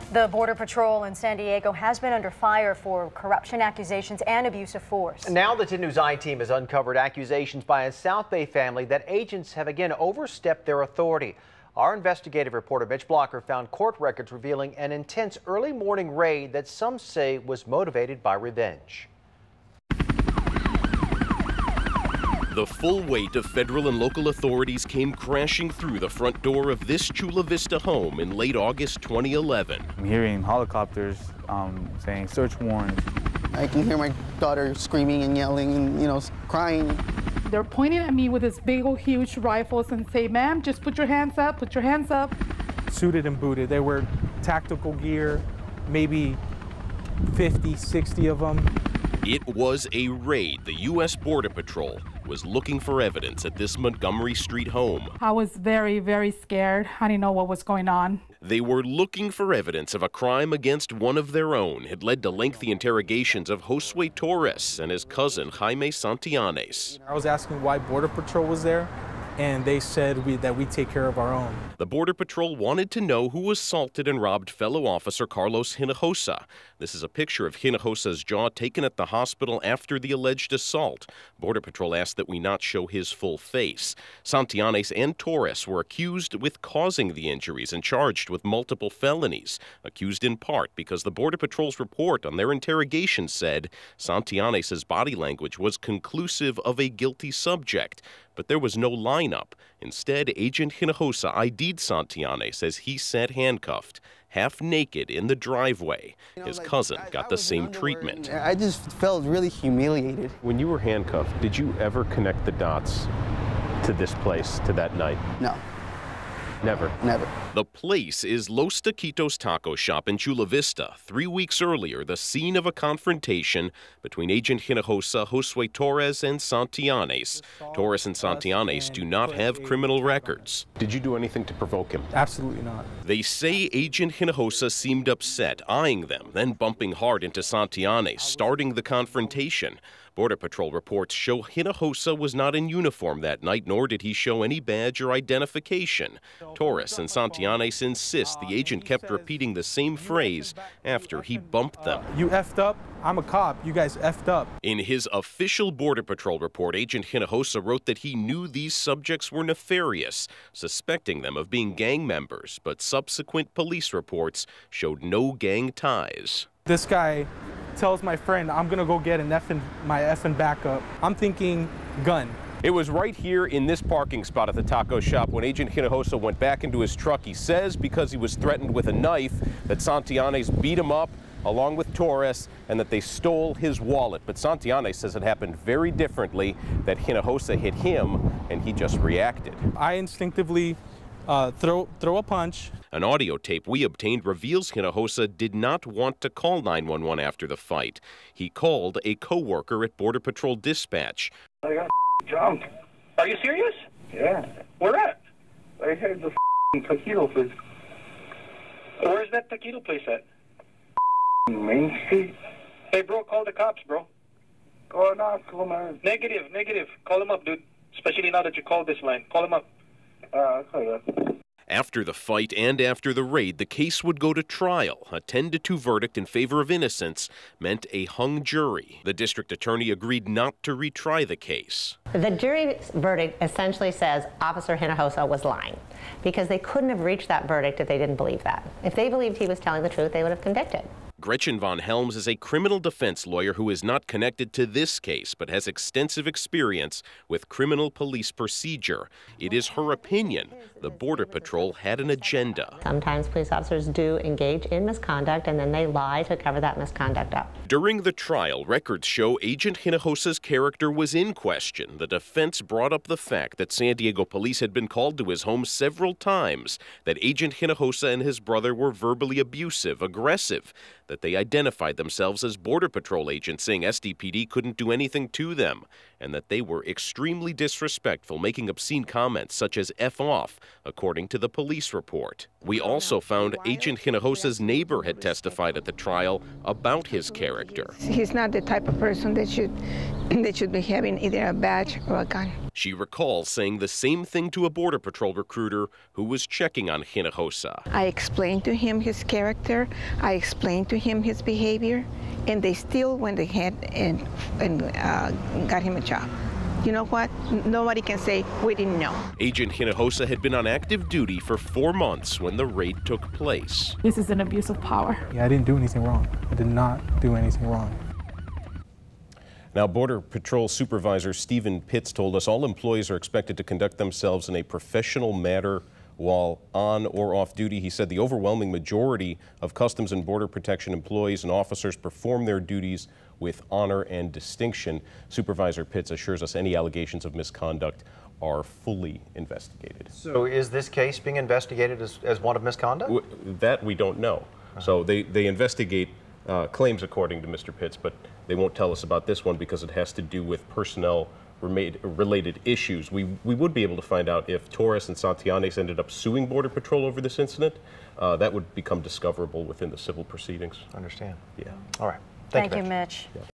The Border Patrol in San Diego has been under fire for corruption accusations and abuse of force. Now the 10 News I-team has uncovered accusations by a South Bay family that agents have again overstepped their authority. Our investigative reporter Mitch Blocker found court records revealing an intense early morning raid that some say was motivated by revenge. The full weight of federal and local authorities came crashing through the front door of this Chula Vista home in late August 2011. I'm hearing helicopters saying search warrant. I can hear my daughter screaming and yelling and, crying. They're pointing at me with these big old huge rifles and say, "Ma'am, just put your hands up, put your hands up." Suited and booted. They were tactical gear, maybe 50, 60 of them. It was a raid. The U.S. Border Patrol was looking for evidence at this Montgomery Street home. I was very, very scared. I didn't know what was going on. They were looking for evidence of a crime against one of their own. Had led to lengthy interrogations of Josue Torres and his cousin Jaime Santillanes. I was asking why Border Patrol was there, and they said that we take care of our own. The Border Patrol wanted to know who assaulted and robbed fellow officer Carlos Hinojosa. This is a picture of Hinojosa's jaw taken at the hospital after the alleged assault. Border Patrol asked that we not show his full face. Santillanes and Torres were accused with causing the injuries and charged with multiple felonies, accused in part because the Border Patrol's report on their interrogation said Santillanes' body language was conclusive of a guilty subject. But there was no lineup. Instead, Agent Hinojosa ID'd Santillanes as he sat handcuffed, half naked in the driveway. His cousin got the same treatment. I just felt really humiliated. When you were handcuffed, did you ever connect the dots to this place, to that night? No. Never? Never. The place is Los Taquitos Taco Shop in Chula Vista. 3 weeks earlier, the scene of a confrontation between Agent Hinojosa, Josue Torres, and Santillanes. Torres and Santillanes do not have criminal records. Did you do anything to provoke him? Absolutely not. They say Agent Hinojosa seemed upset, eyeing them, then bumping hard into Santillanes, starting the confrontation. Border Patrol reports show Hinojosa was not in uniform that night, nor did he show any badge or identification. Torres and Santillanes insist the agent kept repeating the same phrase after he bumped them. You effed up? I'm a cop. You guys effed up. In his official Border Patrol report, Agent Hinojosa wrote that he knew these subjects were nefarious, suspecting them of being gang members, but subsequent police reports showed no gang ties. This guy tells my friend, I'm gonna go get my effing backup. I'm thinking gun. It was right here in this parking spot at the taco shop when Agent Hinojosa went back into his truck. He says because he was threatened with a knife that Santillanes beat him up along with Torres and that they stole his wallet. But Santillanes says it happened very differently, that Hinojosa hit him and he just reacted. I instinctively throw a punch. An audio tape we obtained reveals Hinojosa did not want to call 911 after the fight. He called a co-worker at Border Patrol Dispatch. I got jumped. Are you serious? Yeah. Where at? I had the taquito place. Where's that taquito place at? Main Street. Hey, bro, call the cops, bro. Oh, no, call man. Negative. Call him up, dude. Especially now that you called this line. Call him up. I'll call you up. After the fight and after the raid, the case would go to trial. A 10-2 verdict in favor of innocence meant a hung jury. The district attorney agreed not to retry the case. The jury's verdict essentially says Officer Hinojosa was lying because they couldn't have reached that verdict if they didn't believe that. If they believed he was telling the truth, they would have convicted. Gretchen Von Helms is a criminal defense lawyer who is not connected to this case but has extensive experience with criminal police procedure. It is her opinion the Border Patrol had an agenda. Sometimes police officers do engage in misconduct and then they lie to cover that misconduct up. During the trial, records show Agent Hinojosa's character was in question. The defense brought up the fact that San Diego police had been called to his home several times, that Agent Hinojosa and his brother were verbally abusive, aggressive, that they identified themselves as Border Patrol agents, saying SDPD couldn't do anything to them. and that they were extremely disrespectful, making obscene comments such as F off, according to the police report. We also found Agent Hinojosa's neighbor had testified at the trial about his character. He's not the type of person that should be having either a badge or a gun. She recalls saying the same thing to a Border Patrol recruiter who was checking on Hinojosa. I explained to him his character, I explained to him his behavior, and they still went ahead and got him a job. You know what? Nobody can say we didn't know. Agent Hinojosa had been on active duty for 4 months when the raid took place. This is an abuse of power. Yeah, I didn't do anything wrong. I did not do anything wrong. Now, Border Patrol Supervisor Stephen Pitts told us all employees are expected to conduct themselves in a professional manner while on or off duty. He said the overwhelming majority of Customs and Border Protection employees and officers perform their duties with honor and distinction. Supervisor Pitts assures us any allegations of misconduct are fully investigated. So is this case being investigated as one of misconduct? That we don't know. So they investigate claims according to Mr. Pitts, but they won't tell us about this one because it has to do with personnel related issues. We would be able to find out if Torres and Santillanes ended up suing Border Patrol over this incident. That would become discoverable within the civil proceedings. Understand. Yeah. All right. Thank you, Mitch. Yeah.